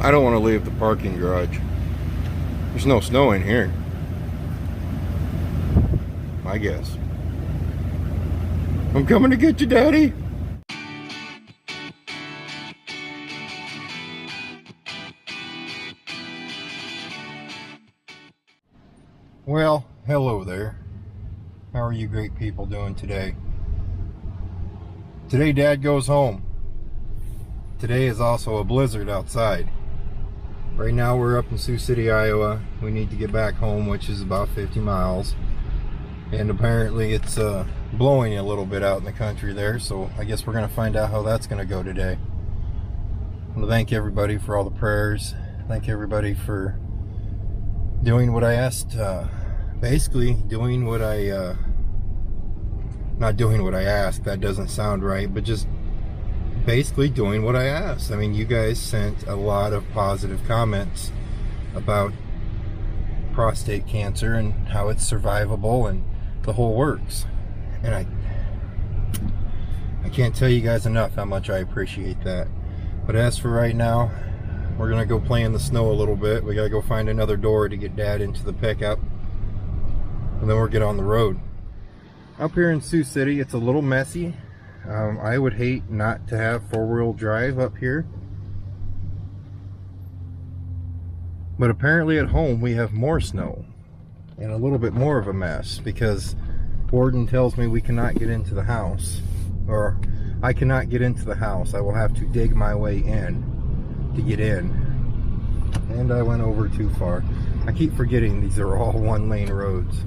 I don't want to leave the parking garage. There's no snow in here, I guess. I'm coming to get you, Daddy. Well, hello there. How are you great people doing today? Today Dad goes home. Today is also a blizzard outside. Right now we're up in Sioux City, Iowa. We need to get back home, which is about 50 miles. And apparently it's blowing a little bit out in the country there, so I guess we're going to find out how that's going to go today. I want to thank everybody for all the prayers. Thank everybody for doing what I asked. Basically doing what I... not doing what I asked, that doesn't sound right, but just basically doing what I asked. I mean, you guys sent a lot of positive comments about prostate cancer and how it's survivable and the whole works. And I can't tell you guys enough how much I appreciate that. But as for right now, we're gonna go play in the snow a little bit. We gotta go find another door to get Dad into the pickup, and then we'll get on the road. Up here in Sioux City, it's a little messy. I would hate not to have four-wheel drive up here. But apparently at home we have more snow and a little bit more of a mess because Warden tells me we cannot get into the house. Or I cannot get into the house. I will have to dig my way in to get in. And I went over too far. I keep forgetting these are all one-lane roads.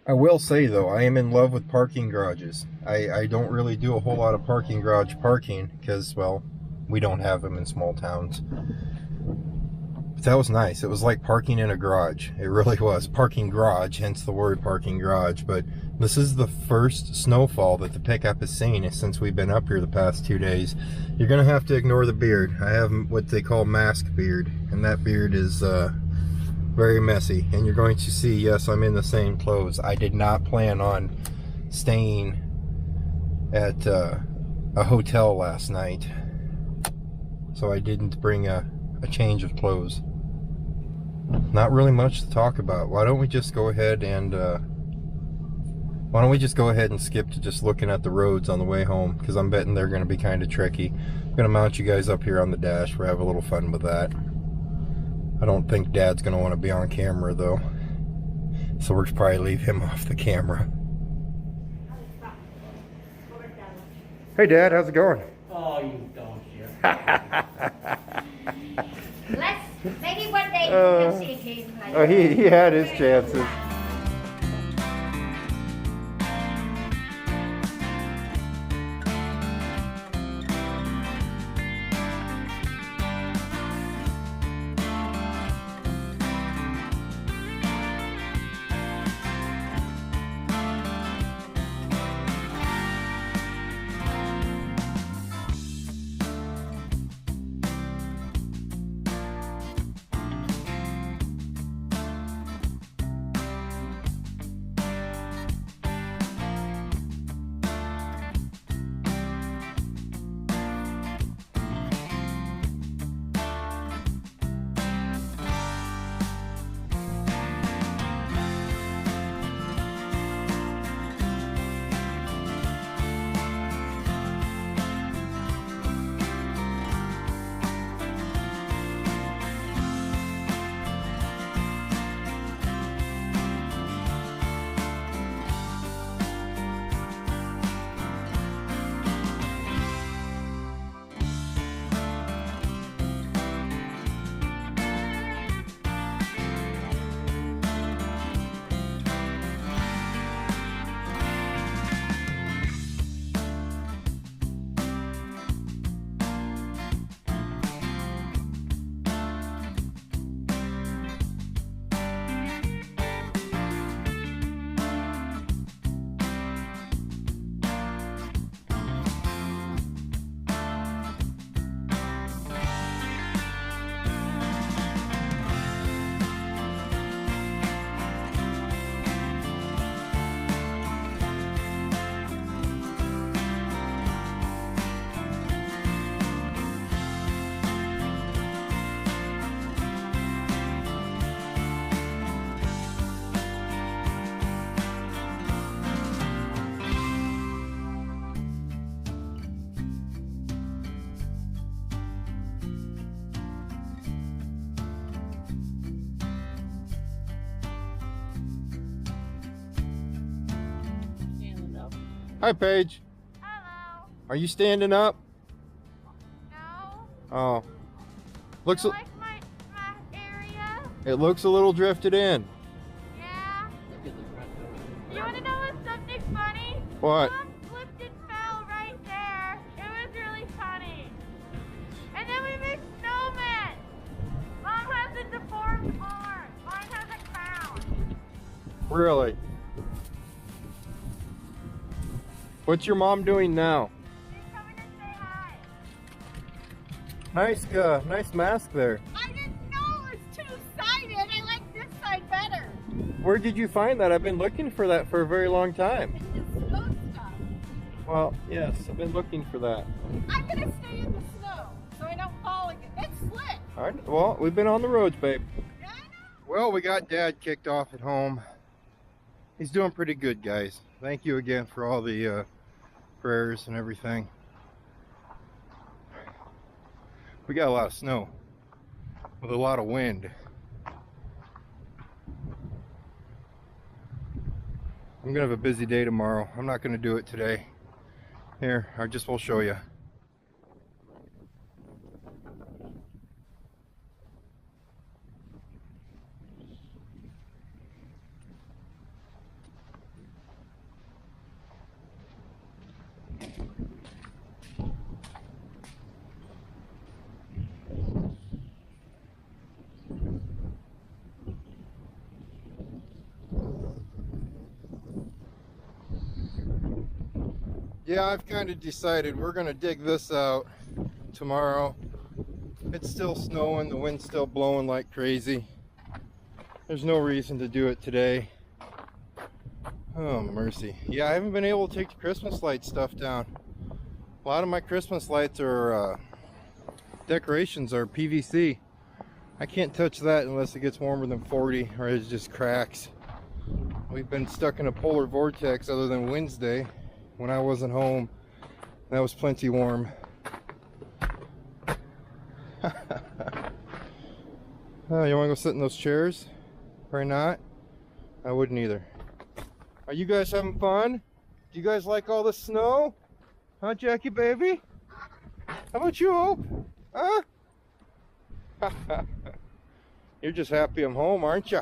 I will say though, I am in love with parking garages. I don't really do a whole lot of parking garage parking because, well, we don't have them in small towns. But that was nice. It was like parking in a garage. It really was. Parking garage, hence the word parking garage. But this is the first snowfall that the pickup has seen since we've been up here the past 2 days. You're going to have to ignore the beard. I have what they call mask beard, and that beard is very messy. And you're going to see, yes, I'm in the same clothes. I did not plan on staying at a hotel last night, so I didn't bring a change of clothes. Not really much to talk about. Why don't we just go ahead and skip to just looking at the roads on the way home, because I'm betting they're going to be kind of tricky. I'm going to mount you guys up here on the dash. We'll have a little fun with that. I don't think Dad's going to want to be on camera though, so we'll probably leave him off the camera. Hey Dad, how's it going? Oh, you don't hear. Maybe one day you'll see him like Oh, he had his chances. Hi, Paige. Hello. Are you standing up? No. Oh. Looks. You like my area? It looks a little drifted in. Yeah. You want to know what's something funny? What? Mom slipped and fell right there. It was really funny. And then we made snowmen. Mom has a deformed arm. Mine has a crown. Really? What's your mom doing now? She's coming to say hi. Nice mask there. I didn't know it was two-sided. I like this side better. Where did you find that? I've been looking for that for a very long time. It's the snow stuff. Well, yes, I've been looking for that. I'm gonna stay in the snow so I don't fall again. It's slick. All right. Well, we've been on the roads, babe. Yeah, I know. Well, we got Dad kicked off at home. He's doing pretty good, guys. Thank you again for all the prayers and everything. We got a lot of snow with a lot of wind. I'm gonna have a busy day tomorrow. I'm not gonna do it today. Here, I just will show you. Yeah, I've kind of decided we're going to dig this out tomorrow. It's still snowing, the wind's still blowing like crazy. There's no reason to do it today. Oh, mercy. Yeah, I haven't been able to take the Christmas light stuff down. A lot of my Christmas lights are, decorations are PVC. I can't touch that unless it gets warmer than 40 or it just cracks. We've been stuck in a polar vortex other than Wednesday. When I wasn't home, that was plenty warm. Oh, you want to go sit in those chairs? Probably not. I wouldn't either. Are you guys having fun? Do you guys like all the snow? Huh, Jackie baby? How about you, Hope? Huh? You're just happy I'm home, aren't you?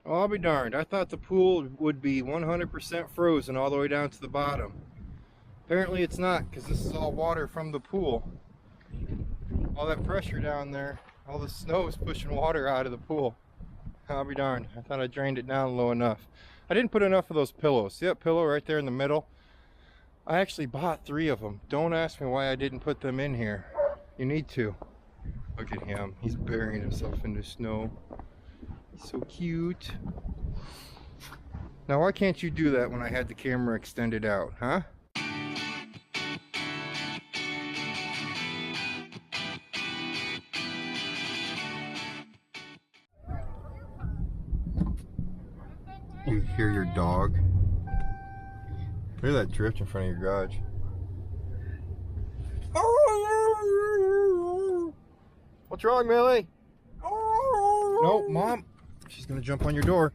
Well, I'll be darned. I thought the pool would be 100% frozen all the way down to the bottom. Apparently it's not, because this is all water from the pool. All that pressure down there, all the snow is pushing water out of the pool. I'll be darned. I thought I drained it down low enough. I didn't put enough of those pillows. See that pillow right there in the middle? I actually bought 3 of them. Don't ask me why I didn't put them in here. You need to. Look at him. He's burying himself in the snow. He's so cute. Now why can't you do that when I had the camera extended out, huh? You hear your dog? Look at that drift in front of your garage. What's wrong, Millie? Nope, Mom. She's gonna jump on your door.